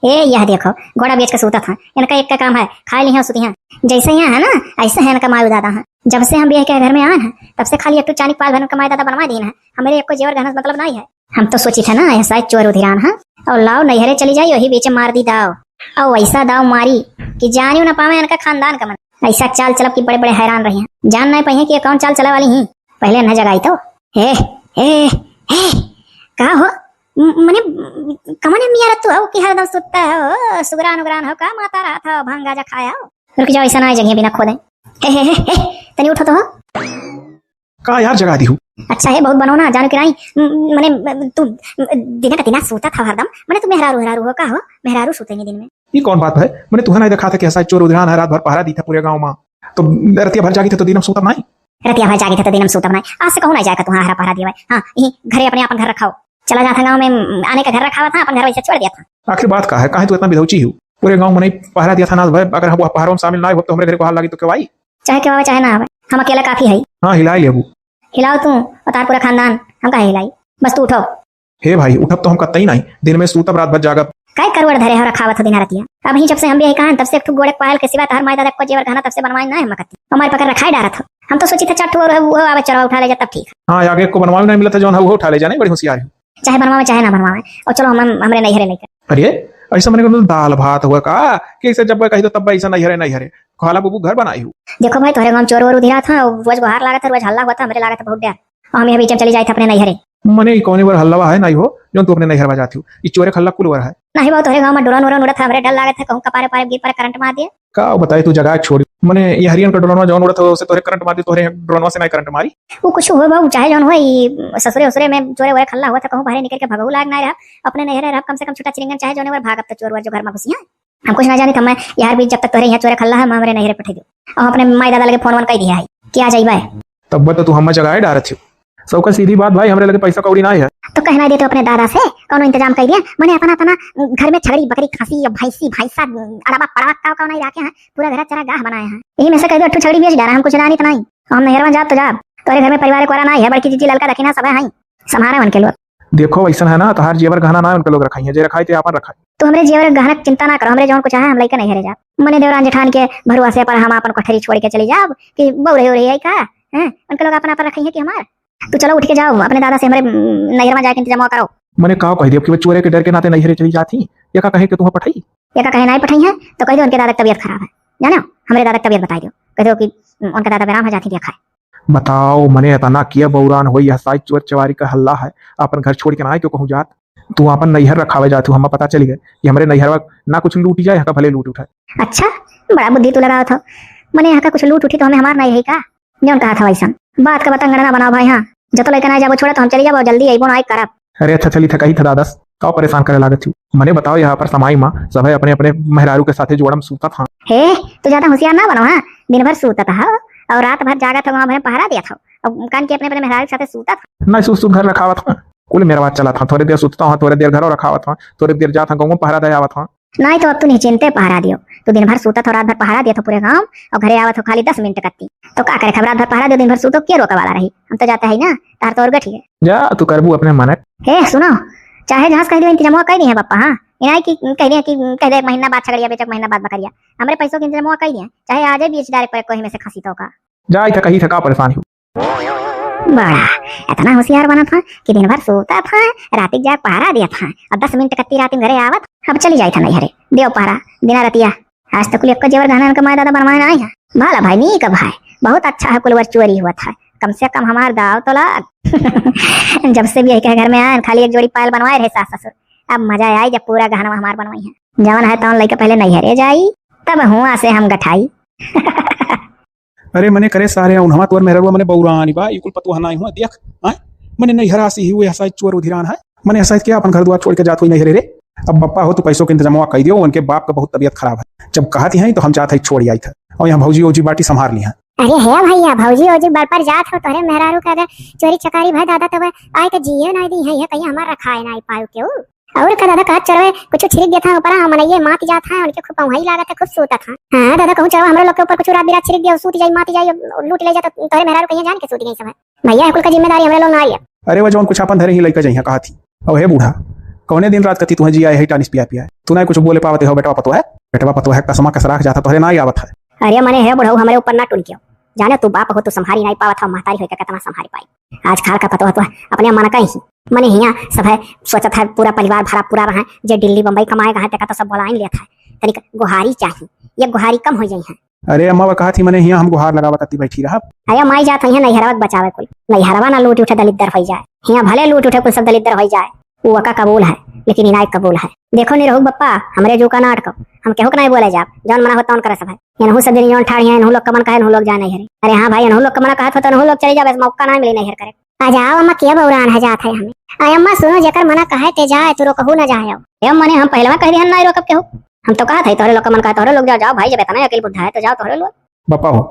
हे यह देखो घोड़ा बेच के सूता था। इनका एक का काम है खाए लिया सुतिया। जैसे यहाँ है ना ऐसे है इनका मायू दादा है। जब से हम भी के घर में आए हैं तब से खाली एक तो चानी पाल भर माई दादा बनवा दी है। हमारे एक को जेवर गहना मतलब नहीं है। हम तो सोची थे ना ऐसा चोर उधिरान है और लाओ नैहरे चली जाई वही बीच मार दी दाव और ऐसा दाव मारी कि जानी ना पावे इनका खानदान का मन। ऐसा चाल चलब की बड़े बड़े हैरान रही हैं। जान नहीं पाई कि कौन चाल चला वाली ही पहले न जगाई तो हे हे हे का हो मने कमने मियार तू हो कि हरदम सुतता हो सुगरान उगरान हो का माता रहा था भांग गाजा खाया हो। रुक जाओ ऐसा ना जगह बिना खोदे। हे तनी उठो तो हो का यार जगा दी हूँ। अच्छा है बहुत बनो ना जानो कि नहीं मने तू दिन का दिन सोता था हरदम मने तू मेहरारू हो का हो मेहरारू सोतेंगे दिन में। ये कौन बात है। मैंने तुम्हें देखा था कि ऐसा चोर उधरान है रात भर पहरा दी था पूरे गांव में तो रतिया भर जागी थे तो दिन सोता नहीं। रतिया भर जागी थे तो दिन सोता नहीं। आज से कहूँ ना जाएगा तुम्हारा पहरा दिया हाँ यही घरे अपने अपन घर रखाओ चला जाता गाँव में आने का घर रखा हुआ था अपन घर वैसे छोड़ दिया था। आखिर बात का है कहा तू इतना विधौची हूँ पूरे गांव में नहीं पहरा दिया था ना भाई। अगर हम पहरों में शामिल ना हो तो हमारे घर को हाल लगी तो क्यों आई। चाहे क्या चाहे ना आवे हम अकेला काफी है। हाँ हिला ले हिलाओ तू और तार पूरा खानदान हम कहा हिलाई बस तू उठो। हे भाई उठब तो हम कतई ही नहीं दिन में सूतब रात भर जागब काय करवड़ धरे हो रखा हुआ था दिन रतिया। अब ही जब से हम भी यही कहा तब से एक गोड़े पायल के सिवा तार माई दादा को जेवर खाना तब से बनवाई ना है मकती हमारे पकड़ रखा डारा था। हम तो सोची था चट्टू और वो आवे चरवा उठा ले जा तब ठीक। हाँ आगे को बनवा नहीं मिला था जो वो उठा ले जाने बड़ी होशियार है। चाहे बनवावे चाहे ना बनवावे और चलो हम हमरे नैहरे लेकर। अरे ऐसा मैंने मतलब दाल भात हुआ का कि ऐसे जब कही तो तब ऐसा नहीं हरे खाला बबू घर बनाई हूँ। देखो भाई तुम्हारे गाँव चोर वोर उधिरा था रोज बाहर लगा था रोज हल्ला हुआ था हमारे लगा था बहुत डर और हम बीच में चली जाए थे अपने नैहरे। मने कौन बार हल्ला है नहीं हो जो तू अपने नैहर में जाती हूँ ये चोरे खल्ला कुल है नहीं बहुत तुम्हारे गाँव में डोरन वोरन उड़ा था हमारे डर लगा था कहूँ कपारे पारे गिर पर करंट मार दिया। का बताई तू जगह छोड़ी मने ये हरियन का ड्रोन जौन उड़ा था उसे तोरे करंट मारी तोरे ड्रोन से नहीं करंट मारी वो कुछ हुआ बाबू चाहे जौन हुआ ससुरे उसरे में चोरे वोरे खल्ला हुआ था कहूँ बाहर निकल के भगऊ लाग ना रहा अपने नहरे रहा कम से कम छोटा चिरिंगन चाहे जौन भाग अब चोर जो घर में घुसिया हम कुछ ना जाने मैं यार भी जब तक तोरे यहाँ चोरे खल्ला है हमारे नहरे पठे दो और अपने माई दादा लगे फोन वन कह दिया है क्या जाइए तब तो तू हम जगह डाल थी सबका सीधी बात भाई हमारे लगे पैसा कौड़ी ना है तो कहना देते अपने दादा से कौन इंतजाम कर दिया मैंने अपना अपना घर में छगड़ी बकरी खसी भैंसी भैंसा अड़बा पड़वा का नहीं रखे हैं पूरा घर चरा गाह बनाए हैं यही में से कह दो अट्ठू छगड़ी बेच डाला हम कुछ जानी तो नहीं हम नहर में जा तो जा तोरे घर में परिवार को नहीं है बड़की चीची लड़का रखी ना सब है समारे उनके लोग। देखो वैसा है ना तो हर जेवर गहना ना उनके लोग रखाई है जे रखाई थे अपन रखाई तो हमरे जेवर गहना चिंता ना करो हमरे जौन कुछ है हम लेके नहीं हरे जा मने देवरान जेठान के भरुआ से पर हम अपन कोठरी छोड़ के चली जाब कि बौरे हो रही है का हैं उनके लोग अपन रखी है कि हमार तू चलो उठ के जाओ अपने दादा से हमारे नहर में जाके इंतजाम करो। मैंने कहा कह दिया कि चोरे के डर के नाते नहरे चली जाती या का कहे कि तुम्हें पठाई या का कहे नहीं पठाई है तो कह दो उनके दादा की तबीयत खराब है जानो हमारे दादा की तबीयत बता दो कह दो कि उनका दादा बेराम है जाती देखा है। बताओ मैंने इतना किया बौरान हो यह साइज चोर चवारी का हल्ला है अपन घर छोड़ के ना क्यों कहूँ जात तू अपन नैहर रखावे जाती हूँ हम पता चली गए कि हमारे नैहर ना कुछ लूट जाए भले लूट उठाए। अच्छा बड़ा बुद्धि तू लगाओ था मैंने यहाँ का कुछ लूट उठी तो हमें हमारा नहीं का जो कहा था वैसा बात का बतंगना बनाओ भाई। हाँ जो तो लेकर ना जाओ छोड़ा तो हम चली जाओ जल्दी आई आई करब। अरे अच्छा चली था कही था दादस का परेशान करे लागत थी मैंने बताओ यहाँ पर समाई माँ सब अपने अपने मेहरारू के साथ जोड़म सूता था। हे तो ज्यादा होशियार ना बनो हाँ दिन भर सूता था और रात भर जागा था वहाँ पहरा दिया था और कान के अपने मेहरारू के साथ सूता था ना सूत घर रखा हुआ था कुल मेरा बात चला था थोड़ी देर सूतता हूँ थोड़ी देर घर रखा हुआ था थोड़ी देर जाता गाँव में पहरा दिया हुआ था। नहीं तो अब तू निश्चिंते पहरा दियो तो दिन भर सूता था रात भर पहरा दिया था पूरे गाँव और घरे आवा तो खाली 10 मिनट करती तो क्या करे रात भर पहरा दियो दिन भर सूतो क्या रोका वाला रही हम तो जाता है ना तार तो और गठी है जा तू करबू अपने मन। हे सुनो चाहे जहां कह दियो इंतजाम कर दी है पापा। हाँ इना की कह दिया कि कह दे महीना बाद छगड़िया बेचक महीना बाद बकरिया हमारे पैसों के इंतजाम कर दिया चाहे आज बेच डायरेक्ट पर कोई में से खसी तो का जा इधर कहीं थका परेशान हूँ बड़ा इतना होशियार बना था कि दिन भर सोता था रात जाग पहरा दिया था और 10 मिनट कत्ती रात घरे आवत अब चली जाई था नहीं हरे देव पहरा दिना रतिया आज तक कुल जेवर गहना का माय दादा बनवाए ना है भाला भाई नहीं का भाई बहुत अच्छा है कुल चोरी हुआ था कम से कम हमार दाव तो लाग जब से भी यही घर में आए खाली एक जोड़ी पायल बनवाए रहे सास ससुर अब मजा आई जब पूरा गहना हमार बनवाई है जवन है तवन लेके पहले नहीं हरे जाई तब हुआ से हम गठाई। अरे मैंने करे सारे उन्हवा तोर मेहरवा मैंने बौरानी बा इकुल पतुहा ना हुआ देख हां मैंने नहीं हरासी हुए ऐसा चोर उधिरान है मैंने ऐसा क्या अपन घर द्वार छोड़ के जात हुई नहीं रे अब बप्पा हो तो पैसों के इंतजाम कर दियो उनके बाप का बहुत तबीयत खराब है जब कहती हैं तो हम चाहते छोड़ आई था और यहाँ भौजी ओजी बाटी संभाल ली है। अरे है भैया भौजी ओजी बल पर जात हो तोरे मेहरारू का अगर चोरी चकारी भाई दादा तब आए के जिए ना दी है कहीं हमारा रखा है ना पायो क्यों और का दादा कहा चढ़वे कुछ छिड़क दिया था ऊपर हम ये मात जात है उनके खूब वही लागत है खूब सोता था। हां दादा कहूं चढ़वा हमरा लोग के ऊपर कुछ रात बिरात छिड़क दिया सूत जाई मात जाई लूट ले जाता तोरे मेहरारू कहीं जान के सूती नहीं सब है भैया कुल का जिम्मेदारी हमरा लोग ना लिया। अरे वो जौन कुछ अपन धरे ही लइका जइहा कहा थी और हे बूढ़ा कौने दिन रात कती तुम्हें जिया है टानिस पिया पिया तू ना कुछ बोले पावते हो बेटवा पतो है कसमा कसराख जाता तोहरे ना ही आवत है। अरे मने है बुढ़ऊ हमारे ऊपर ना टुनकियो जाने तू बाप हो तो संभारी नहीं पावत हो महतारी होकर कितना संभारी पाई आज खाल का पतो तो अपने मन का ही मने हिया सब है सोचत है पूरा परिवार भरा पूरा रहा जे दिल्ली बम्बई कमाएगा है तका तो सब बोलाइन लेता है तनिक गुहारी चाहिए ये गुहारी कम हो जाई है। अरे अम्मा कहा थी मैंने हिया हम गुहार लगावा कती बैठी रहा। अरे माई जात है नैहरवत बचावे कुल नैहरवा ना लूट उठे दलित दर हो जाए हिया भले लूट उठे कुल सब दलित दर हो जाए वो का कबूल है लेकिन इनायत कबूल है। देखो नहीं रहू बप्पा हमरे जो का नाटक हम केहू के नहीं बोले जाब जौन मना होता करे सब है इनहु सब दिन जौन ठाड़ी है इनहु लोग कमन कहे इनहु लोग जाए नहीं। अरे हाँ भाई इनहु लोग कमन कहत हो तो इनहु लोग चले जाबे मौका नहीं मिले नहीं करे। आ जाओ अम्मा के बौरान है जात है हमें आय अम्मा सुनो जेकर मना कहे ते जाए तो रोकहू ना जाए ए मने हम पहले कह दिहन नहीं रोकब केहू हम तो कहत है तोरे लोग कमन कहे तोरे लोग जाओ भाई जब इतना अकेले बुद्धा है तो जाओ तोरे लोग बापा हो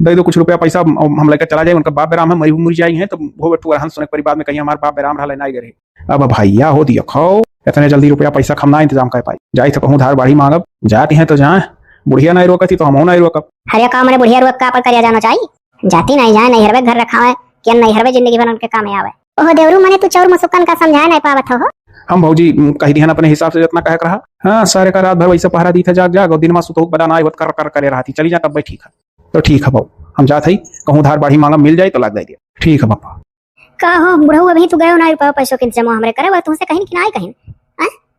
दे दो कुछ रुपया पैसा हम लेकर चला जाए उनका बाप बेराम है मरी जाई है तो वो बेटू हंस सुने परिवार में कहीं हमारे बाप बेराम रहा नहीं गए अब भैया हो दिया खाओ इतने जल्दी रुपया पैसा खमना इंतजाम कर पाई जाई तो कहूँ धार बाड़ी मांगब जाती है तो जाए बुढ़िया नहीं रोकती तो हम नहीं रोकब। हरे काम मैंने बुढ़िया रोक का पर कर जाना चाहिए जाती नहीं जाए नहीं हरवे घर रखा है क्या नहीं हरवे जिंदगी भर उनके काम आवे। ओह देवरू मने तू चौर मसुकन का समझाए नहीं पावत हो हम भौजी कही दिहन अपने हिसाब से जितना कह रहा हाँ सारे का रात भर वैसे पहरा दी था जाग और दिन में सुतो बड़ा ना कर कर करे रहा थी चली जा तब ठीक है तो ठीक है बाबू हम जाते ही कहूँ धार बाड़ी मांगा मिल जाए तो लग जाए ठीक है पापा का हो बुढ़ऊ अभी तू गयो ना पैसों के इंतजाम हमरे करे तुमसे कहीं कि नहीं कहीं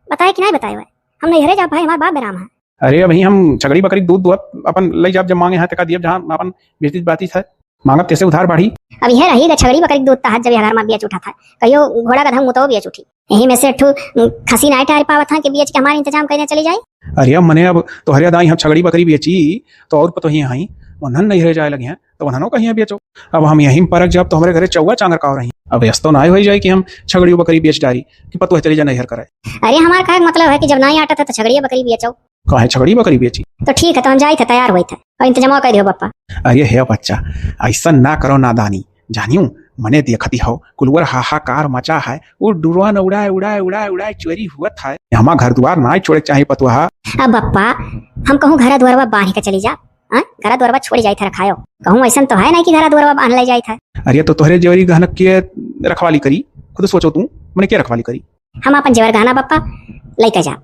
बताए कि नहीं बताए हुए हम नहीं हरे जा भाई हमारे बाप बेराम है। अरे अभी हम छगड़ी बकरी दूध अपन ले जाब जब मांगे हैं तका दियब जहां अपन बेचती बाती है मांगब कैसे उधार बाढ़ी अब यह रही छगड़ी बकरी दूध तहत जब घर में बेच उठा था कहियो घोड़ा का धम मुतो बेच उठी यही में से ठू खसी नाइट आ पावत था कि बेच के हमारे इंतजाम करने चली जाए। अरे अब मने अब तो हरिया दाई हम छगड़ी बकरी बेची तो और तो ही आई वनन नहीं रह जाए लगे हैं तो वननो कहीं बेचो अब हम यहीं परक जब तो हमारे घरे चौवा चांगर का रही अब यस्तो ना हो जाए कि हम छगड़ी बकरी बेच डारी कि पतो है चली जा नहीं करे। अरे हमारा का मतलब है कि जब नहीं आता था तो छगड़ी बकरी बेचो कहे छगड़ी बकरी बेची तो ठीक है तो हम जाए थे तैयार हुए थे और इंतजाम कर दियो बप्पा। अरे हे बच्चा ऐसा ना करो नादानी जानियो मने देखती हो कुलवर हाहाकार मचा है वो डुरवान उड़ाए उड़ाए उड़ाए उड़ाए चोरी हुआ था हमारा घर द्वार ना छोड़े चाहिए पतुहा। अब बप्पा हम कहूँ घर द्वार बांध के चली जा घर द्वार छोड़ जाए थे रखायो कहूँ ऐसा तो है नहीं कि घर द्वार बांध ले जाए था। अरे तो तोहरे जेवरी गहना के रखवाली करी खुद सोचो तू मैंने क्या रखवाली करी हम अपन जेवर गहना बप्पा लेके जा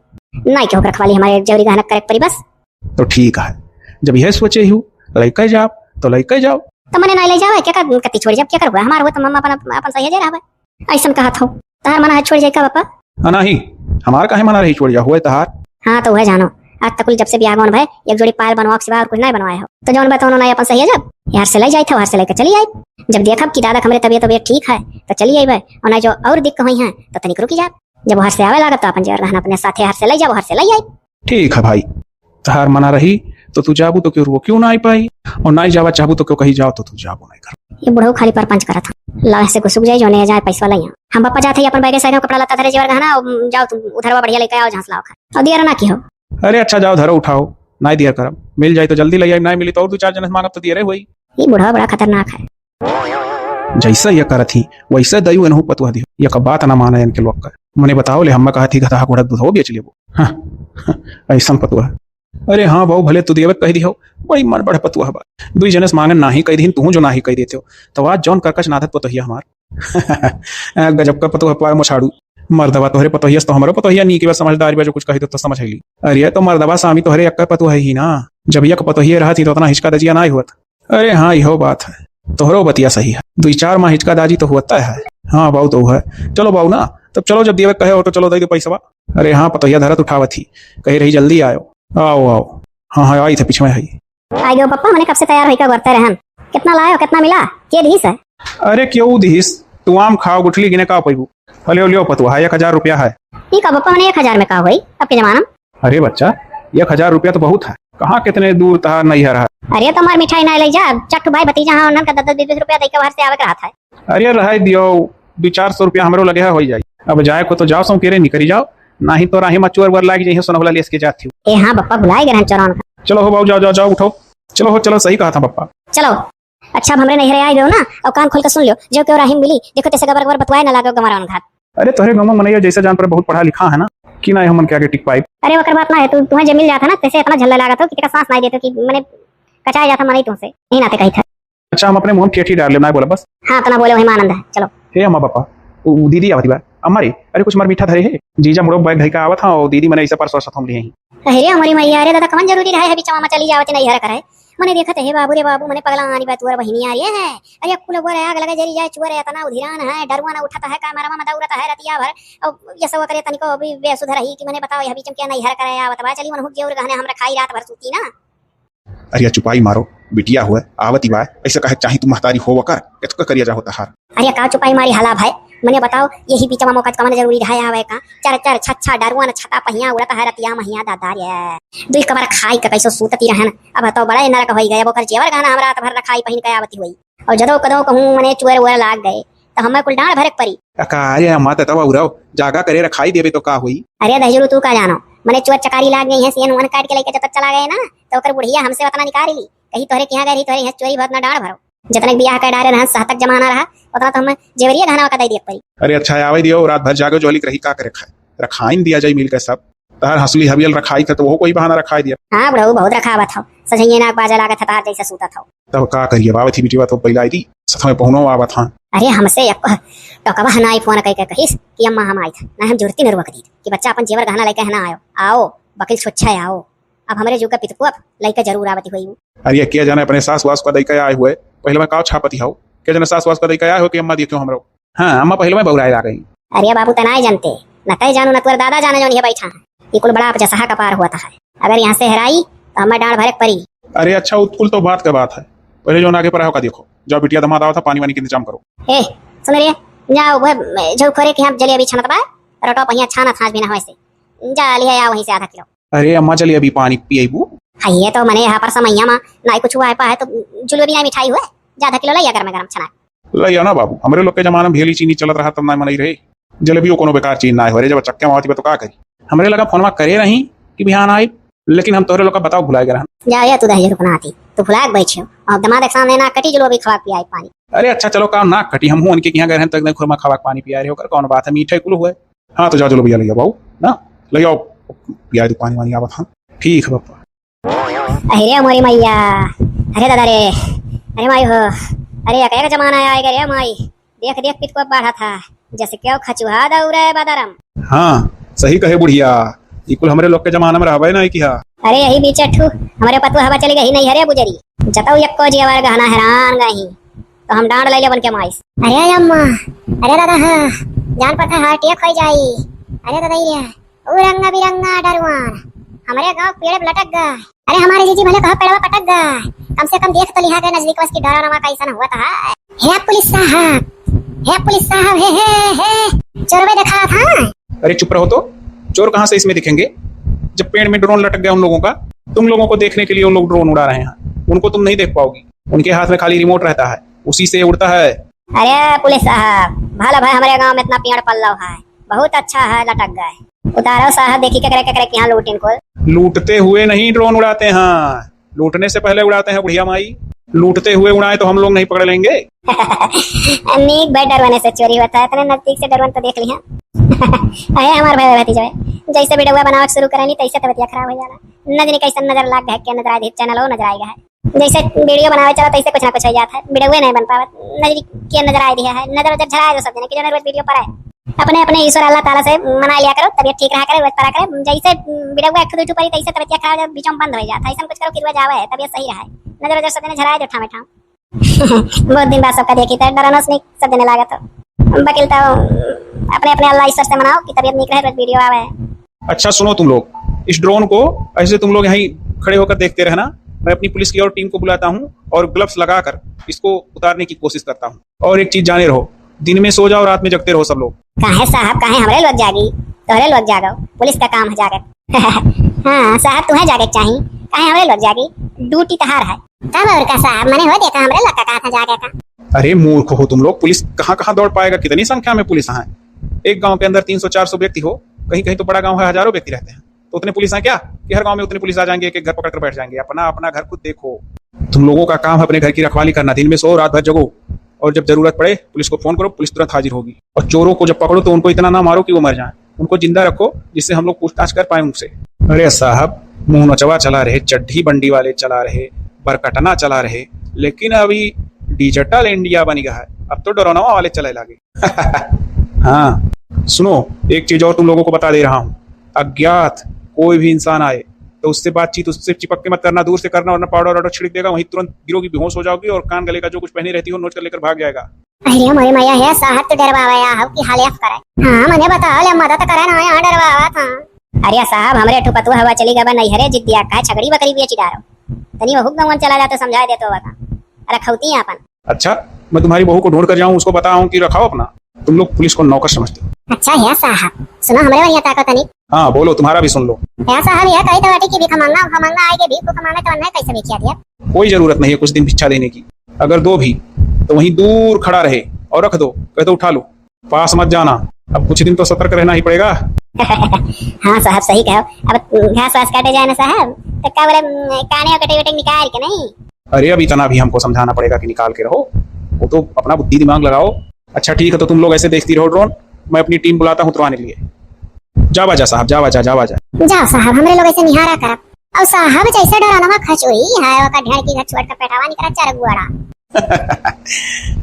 नहीं क्यों रखवाली हमारे जेवरी गहना करे परी बस तो ठीक है जब यह सोचे हूँ लेके जाओ तो लेके जाओ तो मैंने नहीं ले जाओ क्या कति छोड़ जाओ क्या करोगे हमारा हो तो मम्मा अपन अपन सही जा रहा ऐसा कहा था तार मना है छोड़ जाए का बप्पा नहीं हमारा काहे मना रही छोड़ जा हुए तहार। हाँ तो वह जानो आज तक जब से ब्याह गौन भाई एक जोड़ी पायल बनवा के सिवा और कुछ नहीं बनवाए हो तो जौन बताओ नहीं अपन सही है जब यार से ले जाए थे वहां से लेकर चली आई जब देखा कि दादा हमारे तबियत ठीक है तो चली आई भाई और नहीं जो और दिक्कत हुई है तो तनिक रुकी जा जब वहां से आवे लगा तो अपन जेवर गहना अपने साथ हार से ले जाओ हर से ले आई। ठीक है भाई तहार मना रही तो तू जाबू तो क्यों ना आई पाई और नहीं जावा चाहबू तो क्यों कहीं जाओ तो तू जाबू नहीं कर। ये बुढ़ऊ खाली परपंच करा था ला से कुछ जाए जो नहीं जाए पैसा ले हम पापा जाते अपन बैगे साइड कपड़ा लता धरे जेवर गहना जाओ तुम उधर बढ़िया लेके आओ झांस लाओ खा और दिया ना की हो। अरे अच्छा जाओ धरो उठाओ नहीं दिया करब मिल जाए तो जल्दी ले आई नहीं मिली तो और 2-4 जन मांगब तो दिया रे हुई। ये बुढ़ा बड़ा खतरनाक है जैसा ये करत थी वैसे दयु एनहु पतुआ दियो ये कब बात ना माने इनके लोग का मने बताओ ले हम कहा थी गधा घोड़ा दूध हो बेच लेबो ऐसा पतुआ। अरे हाँ बहु भले तू देवत कह दी हो बड़ी मन बड़ा पतुआ बा 2 जनस मांगन नाही कह दीन तू जो नाही कह देते हो तो आज जौन करकश नाथत पतोहिया हमार गजब का पतुआ पार मोछाड़ू मर्दवा तोहरे पतोहिया तो हमारे पतोहिया नी के समझदारी बा जो कुछ कही तो समझ ली। अरे तो मर्दवा स्वामी तोहरे एक पतुआ ही ना जब यक पतोहिया रहा थी तो उतना हिचका दजिया ना हुआ। अरे हाँ यहो बात है तोहरो बतिया सही है 2-4 माह हिचका दाजी तो होता है। हाँ बाऊ तो है चलो बाऊ ना तब चलो जब देवत कहे हो तो चलो दे दो पैसा। अरे हाँ पतोहिया धरत उठावत थी कही रही जल्दी आओ आओ आओ हाँ हाँ आई थे पीछे में आई गो पप्पा मैंने कब से तैयार होकर करते रहन कितना लायो कितना मिला के धीस है। अरे क्यों धीस तू आम खाओ गुठली गिने का पैबू हले लियो पतुआ 1000 रुपया है। ठीक है पप्पा मैंने 1000 में कहा हुई अब के जमाना। अरे बच्चा 1000 रुपया तो बहुत है कहाँ कितने दूर तहार नहीं है रहा। अरे तुम्हार मिठाई नहीं ले जा चट्टू भाई भतीजा हाँ उनका 10-20 रुपया देके बाहर से आवे रहा था। अरे रह दियो 200-400 रुपया हमरो लगे हो जाए अब जाए को तो जाओ सो केरे निकरी जाओ नहीं तो राही मचुअर वर लाग जाए सोनहला लेस के जाती हूँ। ए हाँ पप्पा भुलाए गए चौरान का। चलो हो बाबू जाओ जाओ जाओ उठो चलो हो चलो सही कहा था पप्पा चलो अच्छा हमरे नहीं आई गयो ना और कान खोल के सुन लियो जो क्यों राही मिली देखो तेसे गबर गबर बतवाए ना लागो गमारा घाट। अरे तोहरे गाँव में मनैया जैसे जान पर बहुत पढ़ा लिखा है ना कि ना हम क्या टिक पाई। अरे वकर बात ना है तू तुम्हें जब मिल जाता ना तैसे इतना झल्ला लगा था कि सांस नहीं देते कि मैंने कचाया जाता मनी तुमसे नहीं नाते कही था। अच्छा हम अपने मुंह ठेठी डाल ले ना बोला बस। हाँ तो ना बोले वही आनंद है चलो। हे अम्मा पापा दीदी आवती बा अम्मा रे अरे कुछ मर मीठा धरे है जीजा मुड़ो बैग धई का आवत हां और दीदी मने ऐसा परसों सथम लिए ही अरे हमारी मैया अरे दादा कमन जरूरी रहे है बिचवा में चली जावत नहीं हर करे मने देखत है बाबू रे बाबू मने पगला आनी बात तुअर बहिनी आ रही है अरे कुल वो आग लगे जरी जाए चुअर इतना उधिरान है डरुआ ना उठता है का मारा में दौड़ता है रतिया भर और ये सब करे तनिको अभी बेसुध रही कि मने बताओ यह बीच में क्या नहीं हर करे आवत बा चली मन हुक जेवर गहने हमरा खाई रात भर सूती ना अरे चुपाई मारो बिटिया हुआ आवती बा ऐसा कहे चाहे तू महतारी होव कर एतक करिया जा होता हार अरे का चुपाई मारी हाला भाई मने बताओ यही बीच में मौका कमन जरूरी रहा आवे का चार चार छच्छा डरुआ न छता पहिया उड़ता है रतिया महिया दादा रे दुई कबार खाई का कैसो सूतती रहन अब तो बड़ा नरक होई गए बोकर जेवर गाना हमरा रात भर रखाई पहिन के आवती हुई और जदो कदो कहूं मने चुअर उर लाग गए तो हमें कुल डांड भरक परी अरे अम्मा तवा उराव जागा करे रखाई देबे तो का हुई अरे दहजरू तू का जानो मने चुअर चकारी लाग गई है सीन वन काट के लेके जब तक चला गए ना तो ओकर बुढ़िया हमसे उतना निकाल ली कहीं तोहरे के यहाँ गई तोहरे यहाँ चोरी बहुत ना डांड भरो जितना बियाह का डारे रहा सातक जमाना रहा उतना तो हमें जेवरिया गहना का दे दिया परी अरे अच्छा आवे दियो रात भर जागो जोली रही का करे खाए रखाइन दिया जाई मिल के सब तार हसली हबियल रखाई था तो वो कोई बहाना रखाई दिया हां बुढ़ऊ बहुत रखावा था सजइए नाक बाजा लागत था जैसे सूता था तब का करिए बाबा थी बिटिया तो पहला आई थी सथमे पहुनो आवत हां अरे हमसे एक टकवा हनाई फोन कह के कहिस कि अम्मा हम आई था ना हम जुड़ती न रुक दी कि बच्चा अपन जेवर गहना लेके ना आयो आओ वकील सोच्छा आओ अब हमरे जो का पितकुआ लेके जरूर आवती हुई अरे क्या जाने अपने सास वास का दई के आए हुए पहले में का छापती हो क्या जाने सास वास का दई के आए हो कि अम्मा दी क्यों हमरो हां अम्मा पहले में बौराए आ गई अरे बाबू तनाई जानते न तय जानो न तोर दादा जाने जो नहीं बैठा है ये कुल बड़ा जसहा का पार हुआ था अगर यहाँ से हराई तो हमें डांड भरक परी अरे अच्छा उत्कुल तो बात का बात है पहले जो आगे पर का देखो जाओ बिटिया दमाद आओ था पानी वानी के इंतजाम करो ए सुन रे जाओ वो जो करे के हम जले अभी छनत बा रोटो पहिया छाना थास बिना होइसे जा लिया आ वहीं से आधा किलो अरे अम्मा चलिए अभी पानी पिएबू हां ये तो मने यहाँ पर समैया में ना कुछ हुआ है तो जलेबी ना मिठाई हुए जा आधा किलो लिया गरम गरम छना लइया ना बाबू हमरे लोग के जमाना में भेली चीनी चलत रहा तब ना मनई रहे जलेबियो कोनो बेकार चीज ना है जब चक्के मावती तो का करी हमरे लगा फोनवा करे रही कि बिहान आई लेकिन हम तोरे लोग का बताओ भुला गए जा या तू दही रुकना आती तू भुला के बैठो और दमाद के सामने ना कटी जलेबी खवा पियाई पानी अरे अच्छा चलो काम ना कटी हम उनके यहाँ गए हैं तो एकदम खुरमा खवा पानी पिया रहे होकर कौन बात है मीठे कुल हुए हाँ तो जाओ चलो भैया लिया बाबू ना ले आओ पिया दो पानी वानी आवत हाँ ठीक है बापा अरे मोरी मैया अरे दादा रे अरे माई हो अरे क्या जमाना आएगा रे माई देख देख पिट को बढ़ा था जैसे क्यों खचुहा दौड़ा है बादारम हाँ सही कहे बुढ़िया ये कुल हमरे लोग के जमाना में रहबे ना किया अरे यही बीच अठू हमारे पतु हवा चली गई नहीं हरे बुजरी जतौ यक्को जीवर गहना हैरान गई तो हम डांड ले बन के माइस अरे अम्मा अरे दादा हां जान पता हार्ट एक हो जाई अरे दादा ये ओ रंगा बिरंगा डरवान हमारे गांव पेड़ पे लटक गए अरे हमारे जीजी भले कहा पेड़वा पटक गए कम से कम देख तो लिहा के नजदीक बस की डरावा कैसा हुआ था हे पुलिस साहब हे चोरवे देखा था अरे चुप रहो तो चोर कहाँ से इसमें दिखेंगे जब पेड़ में ड्रोन लटक गया उन लोगों का तुम लोगों को देखने के लिए उन लोग ड्रोन उड़ा रहे हैं उनको तुम नहीं देख पाओगी उनके हाथ में खाली रिमोट रहता है उसी से उड़ता है अरे पुलिस साहब भला भाई हमारे गांव में इतना पेड़ पल्ला है बहुत अच्छा है लटक गए उतारो साहब देखी करे यहाँ लूट इनको लूटते हुए नहीं ड्रोन उड़ाते हैं लूटने से पहले उड़ाते हैं बुढ़िया माई लूटते हुए उड़ाए तो हम लोग नहीं पकड़ लेंगे नीक भाई डरवाने से चोरी होता है इतने नजदीक से डरवन तो देख लिया अरे हमारे भाई भतीजा जैसे वीडियो बनावट शुरू करेनी तैसे तबियत खराब हो जाना न जाने कैसा नजर लाग है क्या नजर आए चैनल हो नजर आएगा है जैसे वीडियो बनावे चला तैसे कुछ ना कुछ हो जाता है वीडियो नहीं बन पावत नजर क्या नजर आ रही है नजर उधर झरा जो सब जने कि जो रोज वीडियो पर है अपने अपने ईश्वर अल्लाह ताला से मना लिया करो तबियत ठीक रहा करे वैसा करे जैसे वीडियो एक दो पर तैसे तबियत खराब बीच में बंद हो जाता है ऐसा कुछ करो कि रोज आवे तबियत सही रहे नजर उधर सब जने झरा जो ठाम ठाम बहुत दिन बाद सबका देखी था डरनस नहीं सब देने लगा तो वकील तो अपने अपने अल्लाह ईश्वर से मनाओ कि तबियत ठीक रहे रोज वीडियो आवे अच्छा सुनो तुम लोग इस ड्रोन को ऐसे तुम लोग यहीं खड़े होकर देखते रहना मैं अपनी पुलिस की और टीम को बुलाता हूँ और ग्लव्स लगाकर इसको उतारने की कोशिश करता हूँ और एक चीज जाने रहो दिन में सो जाओ रात में जगते रहो सब लोग काहे साहब काहे हमारे लोग जागी तोहरे लोग जागो पुलिस का काम है जागे हाँ साहब तुम्हें जागे चाहिए काहे हमारे लोग जागी ड्यूटी तहार है तब और का साहब मैंने हो देखा हमारे लोग का कहा था जागे का अरे मूर्ख हो तुम लोग पुलिस कहाँ कहाँ दौड़ पाएगा कितनी संख्या में पुलिस है एक गांव के अंदर 300-400 व्यक्ति हो कहीं कहीं तो बड़ा गांव है हजारों व्यक्ति रहते हैं तो उतने पुलिस हैं क्या कि हर गांव में उतने पुलिस आ जाएंगे एक घर पकड़ कर बैठ जाएंगे अपना अपना घर खुद देखो तुम लोगों का काम है अपने घर की रखवाली करना दिन में सो रात भर जगो और जब जरूरत पड़े पुलिस को फोन करो पुलिस तुरंत हाजिर होगी और चोरों को जब पकड़ो तो उनको इतना ना मारो कि वो मर जाए उनको जिंदा रखो जिससे हम लोग पूछताछ कर पाए उनसे अरे साहब मुंह नचवा चला रहे चड्ढी बंडी वाले चला रहे बरकटना चला रहे लेकिन अभी डिजिटल इंडिया बन गया है अब तो डरोनवा वाले चले लगे हाँ सुनो, एक चीज और तुम लोगों को बता दे रहा हूँ। अज्ञात कोई भी इंसान आए तो उससे बातचीत उससे चिपक के मत करना, दूर से करना, वरना पाउडर वाउडर छिड़क देगा, वहीं तुरंत गिरोगी, बेहोश हो जाओगी और कान गले का जो कुछ पहनी रहती हो नोच कर लेकर भाग जाएगा। अरे हमारे मैया है साहब तो डरवाया हो कि हालिया करे। हाँ मैंने बताओ ले मदद करे ना यहाँ डरवावा था। अरे साहब हमरे ठुपतुआ हवा चली गबा नहीं हरे जिद्दिया का छगड़ी बकरी बेची डारो तनी वो हुक्म चला जाते समझा देते हो बता रखौती अपन। अच्छा, मैं तुम्हारी बहू को ढूंढ कर जाऊँ, उसको बताऊँ कि रखाओ अपना? तुम लोग पुलिस को नौकर समझते हो। अच्छा है साहब, सुनो हमारे यहाँ ताकत नहीं। हाँ बोलो, तुम्हारा भी सुन लो। है साहब यह कही दवाटी की भीख मांगना खमांगा आए के भीख को कमाने तो अन्य कैसे बेचिया दिया। कोई जरूरत नहीं है कुछ दिन भिक्षा देने की। अगर दो भी तो वहीं दूर खड़ा रहे और रख दो, कहे तो उठा लो, पास मत जाना। अब कुछ दिन तो सतर्क रहना ही पड़ेगा। हाँ साहब सही कहो। अब घास वास काटे जाए ना साहब तो क्या बोले काने और कटे वटे निकाल के नहीं। अरे अब इतना भी हमको समझाना पड़ेगा कि निकाल के रहो, वो तो अपना बुद्धि दिमाग लगाओ। अच्छा ठीक है, तो तुम लोग ऐसे देखती रहो ड्रोन, मैं अपनी टीम बुलाता हूँ उतरवाने के लिए। जा बाजा साहब, जा बाजा, जा बाजा। जाओ साहब, हमरे लोग ऐसे निहारा कर। और साहब जैसे डराना खचोई है का ढेर की घर छोड़ कर पेटावा निकला चार गुआड़ा।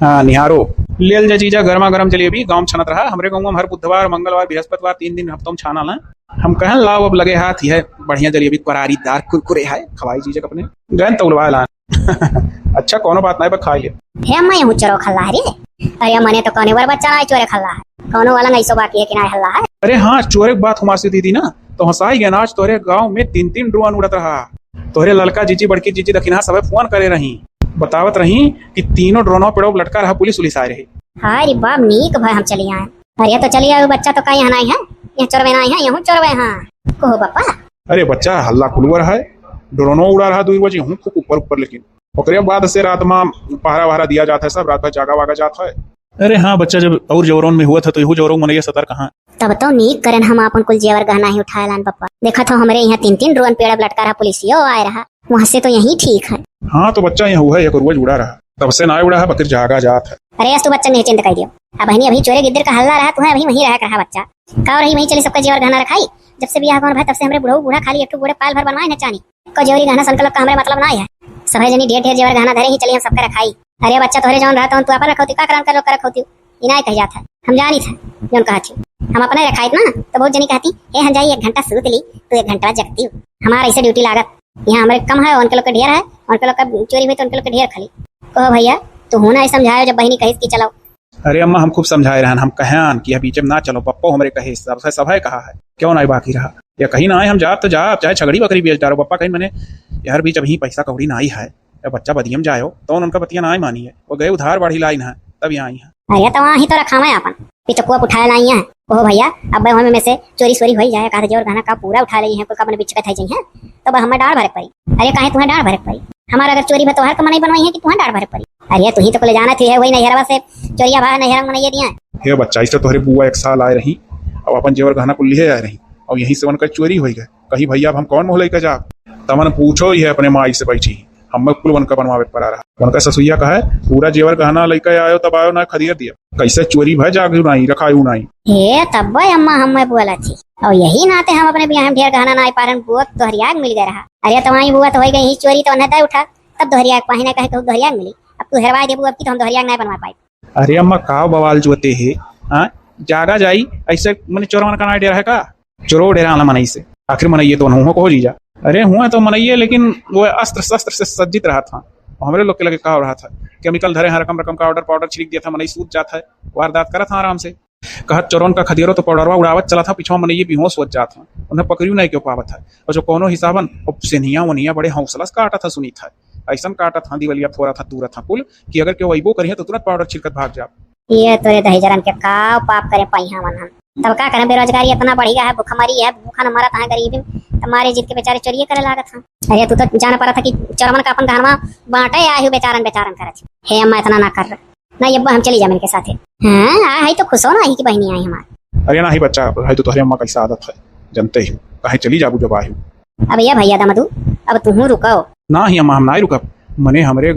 हाँ निहारो लेल जा चीजा गरमा गरम जलेबी गांव छनत रहा। हमरे गांव में हर बुधवार मंगलवार बृहस्पतिवार 3 दिन हफ्तों में छाना ला। हम कहन लाओ अब लगे हाथ ही है बढ़िया जलेबी करारीदार कुरकुरे है, खवाई चीज अपने गन तौलवा ला। अच्छा कोनो बात नहीं, पर खा ले। हे मैं हूं चोरो खल्ला रे। अरे मने तो कोने वर बच्चा ना चोरे खल्ला है, कोनो वाला नहीं सो बाकी है कि ना हल्ला है। अरे हाँ, चोरे की बात हुमासी दी थी ना, तो हंसाई गया आज तोरे गांव में 3 ड्रोन उड़त रहा। तोरे लड़का जीजी बड़की जीजी दखिना सब फोन करे रही, बतावत रही कि तीनों ड्रोनों पेड़ों लटका रहा, पुलिस उलिस आए रही। हाय बाप नीक भाई हम चली आए। अरे तो चलिए बच्चा तो कहीं नहीं है, यहाँ चोरवे नहीं है, यहाँ चोरवे हाँ को बापा। अरे बच्चा हल्ला खुलवर है, ड्रोनों उड़ा रहा 2 बजे हूँ खूब ऊपर ऊपर, लेकिन ओकरे बाद से रात में पहरा वहरा दिया जाता है, सब रात भर जागा वागा जाता है। अरे हाँ बच्चा, जब और जोरों में हुआ था तो यहू जोरों मनैया सतर कहाँ। तब तो नीक करन हम अपन कुल जेवर गहना ही उठाए लान पप्पा। देखा था हमारे यहाँ 3 ड्रोन पेड़ लटका रहा, पुलिसियो आए रहा, वहाँ से तो यही ठीक है। हाँ तो बच्चा यहाँ हुआ है, एक रोज उड़ा रहा, तब से ना उड़ा है, बकर जागा जात है। अरे तू बच्चा नहीं चिंता कर दियो। अब अभी चोरे गिद्दर का हल्ला रहा, तुम्हें अभी वहीं रहा कहा बच्चा का रही वहीं चली सबका जेवर गहना रखाई। जब से बियाह कौन भाई तब से हमरे बुढ़ऊ बूढ़ा खाली एक बूढ़े पाल भर बनवाए न चानी को जेवरी गहना संकल्प का हमारे मतलब नहीं है। सभी जनी ढेर ढेर जेवर गहना धरे ही चली हम सबका रखाई। अरे बच्चा तोहरे जौन रहता हूँ तू अपन रखौती का करन कर लो कर रखौती इनाय कह जाता है, हम जानी था जौन कहती हम अपने रखाई ना तो बहुत जनी कहती हे हम जाई 1 घंटा सूत ली तो 1 घंटा जगती हूँ। हमारा ऐसे ड्यूटी लागत यहाँ हमारे कम है, उनके लोग का ढेर है, उनके लोग का चोरी हुई तो उनके लोग का ढेर खाली। कहो भैया तो होना ही समझाओ जब बहनी कही कि चलाओ। अरे अम्मा हम खूब समझाए रहन, हम कहन कि बीच में ना चलो, पप्पो हमरे कहे सब है कहा है, क्यों ना बाकी रहा या कहीं ना आए हम जात तो जा, चाहे छगड़ी बकरी बेच डालो पप्पा कहीं मैंने यार बीच अभी पैसा कौड़ी ना आई है, या बच्चा बदियम जाओ तो उनका बतिया ना मानी है, वो गए उधार बाढ़ी लाई ना तब यहाँ आई है। अरे तो वहाँ ही तो रखा मैं अपन पिचकुआ उठाया लाई है। ओह भैया अब हमें में से चोरी सोरी हो जाए का जोर गाना का पूरा उठा ली है, कोई अपने बिच कथाई है तो हमें डाढ़ भरक पड़ी। अरे काहे तुम्हें डाढ़ भरक पड़ी, हमारा अगर चोरी भर कमा नहीं बनवाई है कि तुम्हें डाढ़ भरक पड़ी। अरे तू ही तो ले जाना थी है वही नहरवा से चोरिया भाग नहर में नहीं दिया। हे बच्चा इससे तोहरे बुआ 1 साल आए रही, अब अपन जेवर गहना कुल लिए आए रही और यहीं से उनका चोरी हो गया। कहीं भैया अब हम कौन मोह लेकर जा, तमन पूछो ही है अपने माई से बैठी, हम कुल उनका बनवावे पर आ रहा। उनका ससुइया का है पूरा जेवर गहना लेकर आयो तब आयो ना खरीद दिया, कैसे चोरी भय जागू नहीं रखायू नहीं। हे तब अम्मा हम बोला थी और यही नाते हम अपने बियाह में ढेर गहना ना पारन बुआ दोहरिया मिल गया रहा। अरे तुम्हारी बुआ तो हो गई चोरी तो नहीं उठा तब दोहरिया पहिने कहे कहूँ दोहरिया मिली, अब तू हेरवा दे बुआ की तो हम दोहरिया नहीं बनवा पाए। अरे अम्मा का बवाल जोते है जागा जाई ऐसे मैंने चोरवन का ना डेरा है का, चोरो डेरा आना मनई से आखिर मनइये तो हुआ को जीजा। अरे हुआ तो मनइये लेकिन वो अस्त्र शस्त्र से सज्जित रहा था, हमारे लोग के लगे कहा रहा था केमिकल धरे हैं, रकम का ऑर्डर पाउडर छिड़क दिया था, मनई सूत जाता है, वारदात करा था आराम से। कहत चोरन का खदियरो तो पाउडरवा उड़ावत चला था, पीछा मनइये बेहोश हो जाता, उन्हें पकड़ू नहीं क्यों पावत है। और जो कोनो हिसाबन सेनिया वनिया बड़े हौसला से काटा था, सुनी था ऐसा काटा था दिवलिया थोड़ा था दूर था कुल कि अगर क्यों वैबो करिए तो तुरंत पाउडर छिड़कत भाग जा। ये तोरे दहेजरन के का पाप करे पाई हम तब का करें, बेरोजगारी इतना बढ़ गया है, भूखमरी है, भूखा न मरत है, गरीबी तुम्हारे जीत के बेचारे चोरिए करे लागत था। अरे तू तो जान पड़ा था कि चोरमन का अपन घरमा बांटे आयु बेचारन बेचारन करे। हे अम्मा इतना ना कर ना, ये हम चली जा मेरे के साथ। हां आई तो खुश हो ना ही की बहनी आई हमार। अरे ना ही बच्चा है तो तोहरे अम्मा कैसा आदत है जानते ही, कहे चली जाबू जब आयु। अब ये भैया दमदू अब तू रुको ना ही अम्मा, हम ना रुकब मने हमरे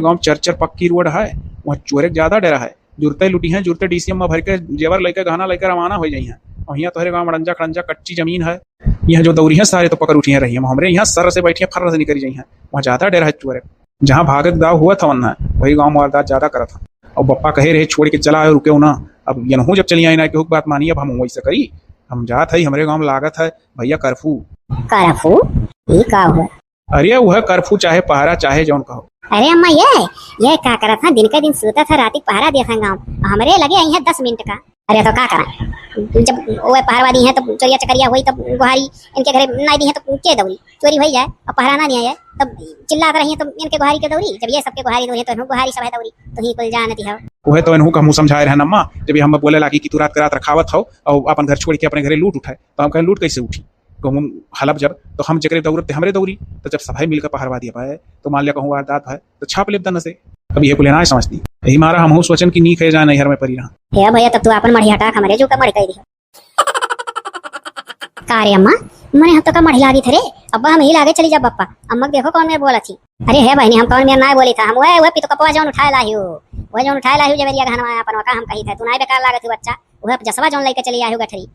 गांव चर पक्की रोड है, वहाँ चोरे ज्यादा डरा है, जुरते लुटी हैं, जुरते डीसीएम में भर के जेवर लेकर गहना लेकर रवाना हो जाई हैं। और यहाँ तोहरे गाँव मड़ंजा खड़ंजा कच्ची जमीन है, यहाँ जो दौरी है सारे तो पकड़ उठी रही है, हमारे यहाँ सर से बैठी फर्र से निकली जाई हैं, वहाँ ज्यादा डर है चोरे। जहाँ भागत गाँव हुआ था वरना वही गाँव में वारदात ज्यादा करा था। और बप्पा कहे रहे छोड़ के चला आयो रुके ना, अब यनहू जब चली आई ना केहू बात मानी, अब हम वैसे करी। हम जात है, हमरे गाँव में लागत है भैया कर्फ्यू। करफू ये का हुआ? अरे वह कर्फ्यू चाहे पहरा चाहे जौन कहो। अरे अम्मा ये क्या करा था? दिन के दिन सोता था, रात पहरा दिया था गाँव। हमारे लगे आई है 10 मिनट का। अरे तो क्या करा? जब वो पहरवा दी है तो चोरिया चकरिया हुई, तब गुहारी इनके घरे नहीं दी है तो के दौड़ी चोरी हो जाए और पहरा ना दिया है तब चिल्ला रही है तो इनके गुहारी के दौड़ी। जब ये सबके गुहारी दौड़ी तो गुहारी सब है दौड़ी तो ही कुल जानती है। वह तो इनहू का मुँह समझाए रहे अम्मा, जब हम बोले लागी कि तू रात रात रखावत हो और अपन घर छोड़ के अपने घरे लूट उठाए, तो हम कहें लूट कैसे उठी? कहूँ हलब जब तो हम जगह दौड़ते हमरे दौड़ी, तो जब सफाई मिलकर पहरवा दिया पाए तो मान लिया कहूँ वारदात है तो छाप ले दन से। अभी ये कुल ना समझती, यही मारा हम सोचन की नीक है जाए नैहर में परी रहा। हे भैया तब तू अपन मढ़ी हटा हमारे जो का मढ़ कह दी का रे अम्मा? मैंने हम तो का मढ़ी लागी थे रे। अब्बा हम ही लागे चली जा बप्पा। अम्मा देखो कौन मेरे बोला थी। अरे हे बहनी हम कौन मेरे ना बोली था। हम वह पितो कपवा जौन उठाए लाहियो, वह जौन उठाए लाहियो जबरिया घनवा अपन का हम कही था। तू ना बेकार लागत थी बच्चा, वह जसवा जौन लेके चली आहियो गठरी।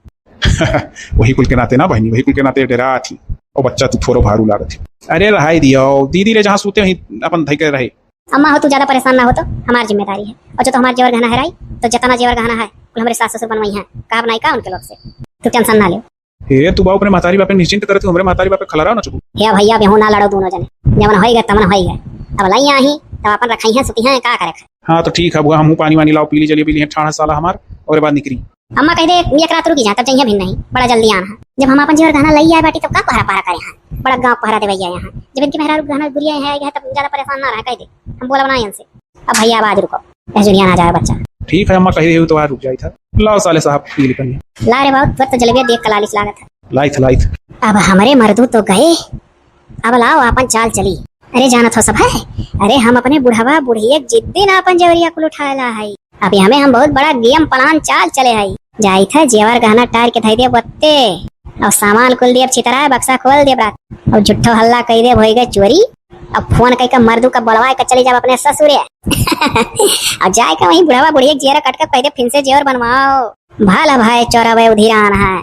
वही कुल के नाते ना बहनी, वही कुल के नाते डरा थी और बच्चा तू थोड़ो भारू लागत थी। अरे रहाई दियो दीदी रे, जहाँ सूते वहीं अपन धई के रहे। अम्मा हो तू ज्यादा परेशान ना हो तो हमारी जिम्मेदारी है। और जो तो हमारे जेवर गहना है तो जितना जेवर गहना है हमारे सास ससुर बनवाई है का बनाई का उनके लोग से, तू टेंशन ना ले। हे तू बाप अपने मातारी बापे निश्चिंत करती, हमरे मातारी बापे खला रहा ना चुप। हे भैया बेहू ना लड़ो दोनों जने, जमन होई गए तमन होई गए। अब लाई आही तब अपन रखाई है सुती है का करे। हाँ तो ठीक है बुआ, हम पानी वानी लाओ पीली चलिए, पीली है 18 साल हमार और बाद निकली। अम्मा कह दे एक रात रुकी जा तब चाहिए भी नहीं, बड़ा जल्दी आना है। जब हम अपन जेवर गहना लई आए बाटी तब का पहरा पहरा करे हैं, बड़ा गांव पहरा देवे यहाँ। जब इनके मेहरा गहना गुरिया है तब ज्यादा परेशान ना रहे कह दे। हम बोला बनाई इनसे। अब भैया आवाज रुको, जुनिया ना जाए बच्चा। ठीक है अम्मा कही रही हो तो आज रुक जाई था। लाओ साले साहब पीली पनी ला रे बहुत तो जलेबिया देख कलालिस लागत है। लाइथ। अब हमारे मर्दू तो गए, अब लाओ अपन चाल चली। अरे जानत हो सब है, अरे हम अपने बुढ़ावा बुढ़िया जिद्दी ना अपन जेवरिया को उठाला है। अभी हमें हम बहुत बड़ा गेम प्लान चाल चले है। जाई था जेवर गहना टार के धई दे बत्ते और सामान कुल दिए छितरा बक्सा खोल दे रात और झुट्ठो हल्ला कह दे होई गए चोरी। अब फोन कह के मर्दू का बलवाए के चली जाओ अपने ससुरे और जाए के वहीं बुढ़ावा बुढ़िया जेरा कट के कह दे फिर से जेवर बनवाओ। भाला भाई चौरावे उधिरान है।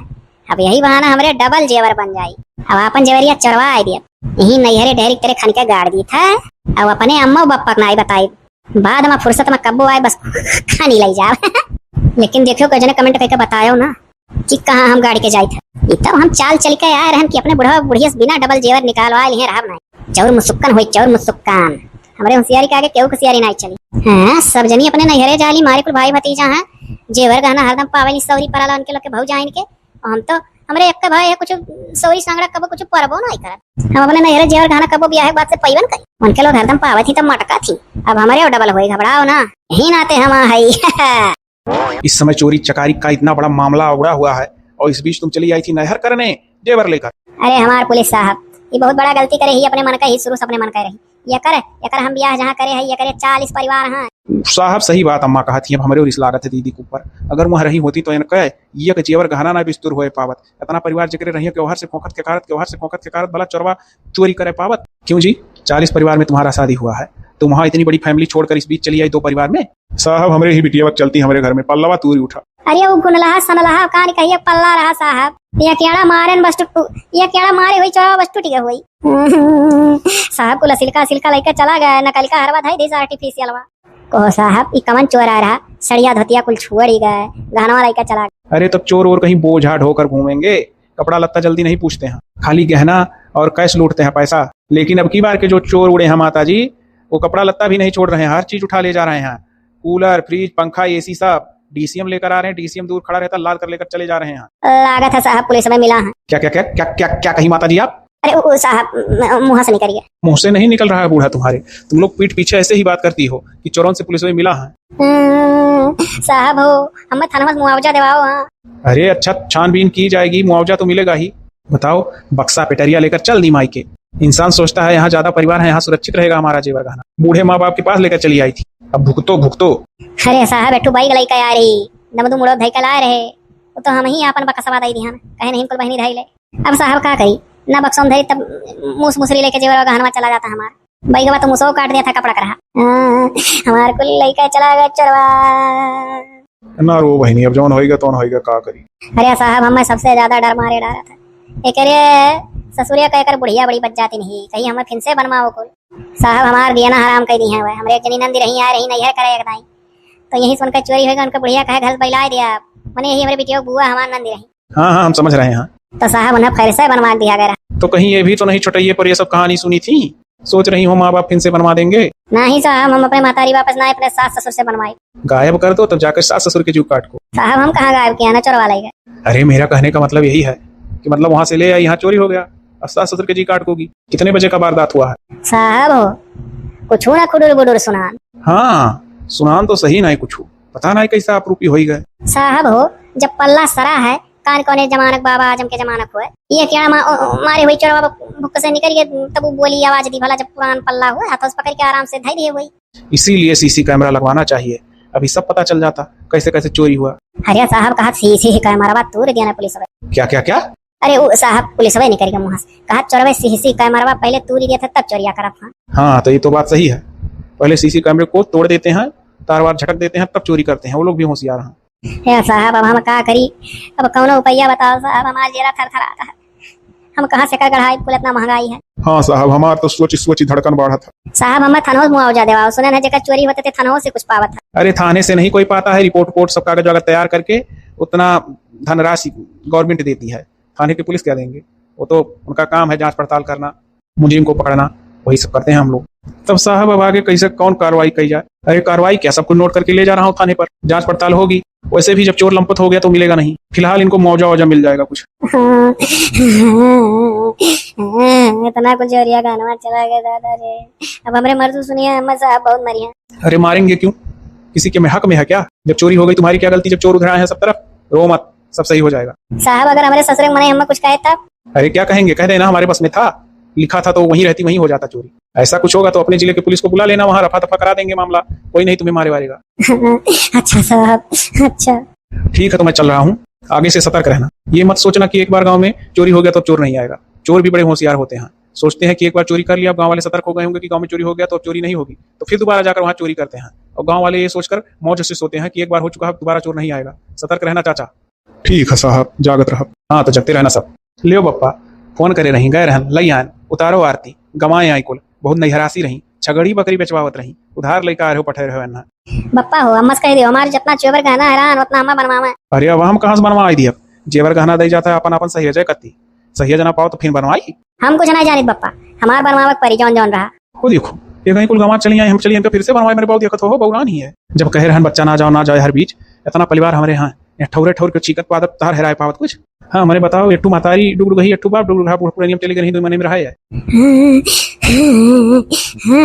अब यही बहाना हमारे डबल जेवर बन जाई। अब अपन जेवरिया चढ़वा दिए यही नैहरे डेरी तेरे खन के गाड़ दी था। अब अपने अम्मा बप्पा को नहीं बताई, बाद में फुर्सत में कब्बो आए बस खानी लाई जाओ। लेकिन देखियो कजने कमेंट करके बतायो ना कि कहाँ हम गाड़ी के जाई था। तब हम चाल चल के आए रहन कि अपने बुढ़ा बुढ़िया बिना डबल जेवर निकालवा लिए रहा नहीं। चौर मुसुक्कन होई चौर मुसुक्कन, हमारे होशियारी के आगे केहू होशियारी नहीं चली। हाँ सब जनी अपने नैहरे जाली, मारे कुल भाई भतीजा हैं जेवर गहना हरदम पावेली सौरी पराला उनके लोग के भाऊ जाइन के। हम तो हमरे एक भाई है कुछ सौरी सांगड़ा कबो कुछ परबो नहीं करत। हम अपने नैहरे जेवर गहना कबो ब्याह बात से पैवन करी, उनके लोग हरदम पावत थी तब मटका थी। अब हमारे और डबल होई, घबराओ ना यही नाते हम है। इस समय चोरी चकारी का इतना बड़ा मामला उड़ा हुआ है और इस बीच तुम चली आई थी नहर करने जेवर लेकर। अरे हमार पुलिस साहब ये बहुत बड़ा गलती करे ही, अपने मन का ही शुरू से अपने मन का रही। ये कर हम ब्याह जहाँ करे है ये करे 40 परिवार हैं। साहब सही बात अम्मा कहा थी, अब हमारे और इस लागत है दीदी के ऊपर। अगर वहाँ रही होती तो इनका ये के जेवर गहना ना बिस्तुर होए पावत। इतना परिवार जिक्र रही त्योहार से खोखत के कारत भला चोरवा चोरी करे पावत। क्यों जी 40 परिवार में तुम्हारा शादी हुआ है, तुम वहाँ इतनी बड़ी फैमिली छोड़कर इस बीच चली आई 2 परिवार में। साहब हमारे ही बिटिया वक्त चलती हमारे घर में पल्लवा तूरी उठा। अरे वो गुनलहा सनलहा कान कहिए पल्ला रहा साहब। ये केड़ा मारन बस टुटू, ये केड़ा मारे हुई चौरा बस टूट गई हुई। साहब को सिल्का लेकर चला गया, नकल का हरवा धाई देस आर्टिफिशियल वा को साहब ई कमन चोरा रहा, सड़िया धोतिया कुल छुड़ ही गए, गहनवा लेकर चला गया। अरे तब चोर और कहीं बोझा ढोकर घूमेंगे, कपड़ा लत्ता जल्दी नहीं पूछते हैं, खाली गहना और कैश लूटते हैं पैसा। लेकिन अब की बार के जो चोर उड़े हैं माता जी, वो कपड़ा लत्ता भी नहीं छोड़ रहे हैं, हर चीज उठा ले जा रहे हैं। कूलर फ्रिज पंखा एसी सब डीसीएम लेकर आ रहे हैं, डीसीएम दूर खड़ा रहता लाद कर लेकर चले जा रहे हैं। लागत है साहब पुलिस में मिला है। क्या क्या क्या क्या क्या क्या कही माता जी आप? अरे वो साहब मुँह से निकल गया। मुंह से नहीं निकल रहा है बूढ़ा तुम्हारे, तुम लोग पीठ पीछे ऐसे ही बात करती हो कि चोरों से पुलिस में मिला है। साहब हो हमें थाना में मुआवजा दिवाओ। हाँ अरे अच्छा छानबीन की जाएगी, मुआवजा तो मिलेगा ही। बताओ बक्सा पेटरिया लेकर चल दी माई के। इंसान सोचता है यहाँ ज्यादा परिवार है, यहाँ सुरक्षित रहेगा हमारा जेवर गहना। बूढ़े माँ बाप के पास लेकर चली आई थी, अब भुगतो। अरे साहब एठू बाइक लई के आ रही दमदू मुड़ो धई के लाए रहे, वो तो हम ही अपन बक्सवा दई दिहन कहे नहीं कुल बहनी धई ले। अब साहब का कही ना बक्सों धरी तब मुसरी लेके जेवर गहनवा चला जाता हमारा। बाइक तो मुसो काट दिया था कपड़ा कर हमारे कुल लेके चला गया चरवा ना रो बहनी, अब जौन होएगा तौन होएगा का करी। अरे साहब हमें सबसे ज्यादा डर मारे डरा था एक ससुरिया कहकर बुढ़िया बड़ी बच जाती नहीं, कहीं हमें फिर से बनवाओ कुल। साहब हमार दिया ना हराम कह दी है, हमारे एक जनी नंदी रही आ रही नहीं है करे एक दाई तो यही सुनकर चोरी होगा, उनका बुढ़िया कहे घर बैला दिया। मैंने यही हमारे बेटियों बुआ हमार नंदी रही। हाँ हाँ हम समझ रहे हैं। हाँ तो साहब उन्हें फिर से बनवा दिया गया। तो कहीं ये भी तो नहीं छुटैये पर ये सब कहानी सुनी थी? सोच रही हो माँ बाप फिर से बनवा देंगे? नहीं साहब, हम अपने मातारी वापस ना अपने सास ससुर से बनवाए। गायब कर दो तब जाकर सास ससुर के जू काट को। साहब हम कहाँ गायब किया ना, चोरवा ले गए। अरे मेरा कहने का मतलब यही है कि मतलब वहां से ले आई, यहाँ चोरी हो गया, अब सास ससुर के जी काट कोगी। कितने बजे का वारदात हुआ है? साहब हो कुछ ना खुडुर बुडुर सुनान। हाँ सुनान तो सही नहीं कुछ, पता नहीं कैसा अपरूपी हो गए। साहब हो जब पल्ला सरा है कान कोने जमानक बाबा आजम के जमानक हुए, ये क्या मारे हुई चोरवा भुक्क से निकल गए, तब वो बोली आवाज दी भला जब पुरान पल्ला हुआ हाथ उस पकड़ के आराम से धई दिए हुई। इसीलिए सीसी कैमरा लगवाना चाहिए, अभी सब पता चल जाता कैसे कैसे चोरी हुआ। अरे साहब कहा सीसी कैमरा बात तूर दिया ना पुलिस वाले। क्या क्या क्या? अरे वो साहब पुलिस वाले निकल गए मुंह से, कहा चोरवे सीसी कैमरा पहले तूर दिया था तब चोरिया करा था। हाँ तो ये तो बात सही है, पहले सीसी कैमरे को तोड़ देते हैं, तार वार झटक देते हैं, तब चोरी करते हैं। वो लोग भी होशियार हैं। हे साहब अब हम क्या करी, अब कौन उपाया बताओ साहब, हमारा जेरा थर थर आता है, हम कहाँ से कर गढ़ाई, फुल इतना महंगाई है। हाँ साहब हमार तो सोची धड़कन बढ़ा था। साहब हमें थानों से मुआवजा देवाओ, सुने ना जगह चोरी होते थे थानों से कुछ पावा था। अरे थाने से नहीं कोई पाता है, रिपोर्ट सब कागज वगैरह तैयार करके उतना धनराशि गवर्नमेंट देती है, थाने की पुलिस क्या देंगे? वो तो उनका काम है जांच पड़ताल करना, मुजरिम को पकड़ना, वही सब करते हैं हम लोग। तब साहब अब आगे कैसे कौन कार्रवाई की जाए? अरे कार्रवाई क्या, सब कुछ नोट करके ले जा रहा हूँ थाने पर, जांच पड़ताल होगी। वैसे भी जब चोर लंपत हो गया तो मिलेगा नहीं, फिलहाल इनको मुआवजा मिल जाएगा कुछ। इतना कुछ चोरिया गाना चला गया दादा रे, अब हमारे मर्द सुनिए अम्मा साहब बहुत मरी हैं। अरे मारेंगे क्यों, किसी के में हक में है क्या? जब चोरी हो गई तुम्हारी क्या गलती, जब चोर उधर आए हैं सब तरफ, रो मत, सब सही हो जाएगा। साहब अगर हमारे ससुरे मने हमें कुछ कहे तब? अरे क्या कहेंगे, कह देना हमारे बस में था, लिखा था तो वहीं रहती वहीं हो जाता चोरी। ऐसा कुछ होगा तो अपने जिले की पुलिस को बुला लेना, वहां रफा दफा करा देंगे मामला, कोई नहीं तुम्हें मारे वारेगा। अच्छा साहब अच्छा ठीक है तो मैं चल रहा हूँ, आगे से सतर्क रहना। ये मत सोचना कि एक बार गांव में चोरी हो गया तो चोर नहीं आएगा, चोर भी बड़े होशियार होते हैं, सोचते हैं कि एक बार चोरी कर लिया, गांव वाले सतर्क हो गए होंगे कि गांव में चोरी हो गया तो अब चोरी नहीं होगी, तो फिर दोबारा जाकर वहां चोरी करते हैं, और गांव वाले ये सोचकर मौज से सोते हैं कि एक बार हो चुका है दोबारा चोर नहीं आएगा। सतर्क रहना चाचा। ठीक है साहब, जागत रह। हाँ तो जगते रहना सब। लियो बप्पा फोन करे रही, गए रहन लई आन, उतारो आरती, गवाए आई कुल, बहुत नैहरासी रही, छगड़ी बकरी बेचवावत रही, उधार लेकर आ रहे हो पठे रहे हो। बप्पा हो अम्मा से कह दियो हमारे जितना चोबर गहना है उतना अम्मा बनवावे। अरे अब हम कहाँ से बनवा आई दी, अब जेवर गहना दे जाता है अपन अपन सही है कत्ती, सही जना पाओ तो फिर बनवाई। हम कुछ नहीं जानित बप्पा, हमार बनवावक परी जौन जौन रहा। वो देखो ये कहीं कुल गंवा चली आई, हम चलिए इनका फिर से बनवाए, मेरे बहुत दिक्कत हो बउरान ही है। जब कहे रहन बच्चा ना जाओ ना जाए हर बीच, इतना परिवार हमारे यहाँ ठौरे ठौर के चीकत पादत तार हेराए पावत कुछ। हाँ मैंने बताओ, एट्टू मातारी डुग गई, एट्टू बाप डुग पूरे नियम चली गई, 2 महीने में रहा है।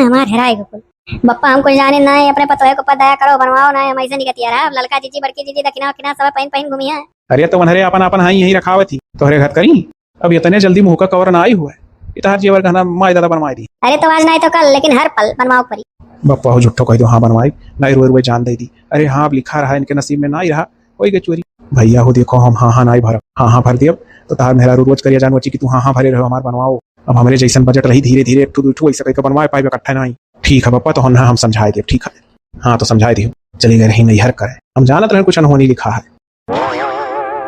हमार हेराए कुल बप्पा, हमको जाने ना है, अपने पतोहे को पदाया करो बनवाओ ना, हम ऐसे नहीं कहती यार, ललका जीजी बड़की जीजी दक्षिणा वकिना सब पहन पहन घूमी है। अरे तो मनहरे अपन अपन हाँ यही रखावत थी तोहरे घर करी, अब इतने जल्दी मुंह का कवर ना आई हुआ है, इतना जेवर गहना माई दादा बनवाई दी। अरे तो आज नहीं तो कल, लेकिन हर पल बनवाओ परी। बप्पा हो झुट्ठो कह दो हाँ बनवाई, नहीं रोए रोए जान दे दी। अरे हाँ अब लिखा रहा इनके नसीब में ना ही रहा, हो गई चोरी। भैया हो देखो हम हाँ नहीं भर, हाँ भर दिए, तो तार मेहरा रोज करिए जान बची कि तू हाँ भरे रहो हमार बनवाओ। अब हमारे जैसन बजट रही, धीरे धीरे ठू ऐसा कहीं बनवाए पाए इकट्ठा नहीं। ठीक है बप्पा तो हम समझाए दे, ठीक है हाँ तो समझाए दियो, चली गए रही नहीं हर करे, हम जानत रहे कुछ अनहोनी लिखा है।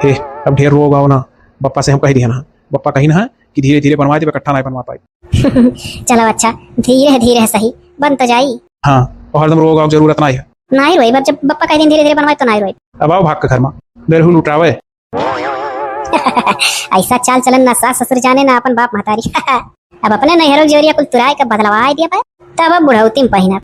हे अब ढेर रो गाओ ना, बप्पा से हम कह दिया ना, बप्पा कही ना कि धीरे धीरे बनवा दे, इकट्ठा नहीं बनवा पाई। चलो अच्छा धीरे धीरे सही बन तो जाई। हाँ और हरदम रो गाओ जरूरत नहीं है। नहीं रोई, जब बप्पा कह दिन धीरे धीरे बनवाए तो नहीं रोई। अब आओ भाग के घर में बेरहू लुटावे। ऐसा चाल चलन ना सास ससुर जाने ना अपन बाप महतारी। अब अपने नैहरों जोरिया कुल तुराई का बदलवा दिया पाए, तब अब बुढ़ौती में पहिना।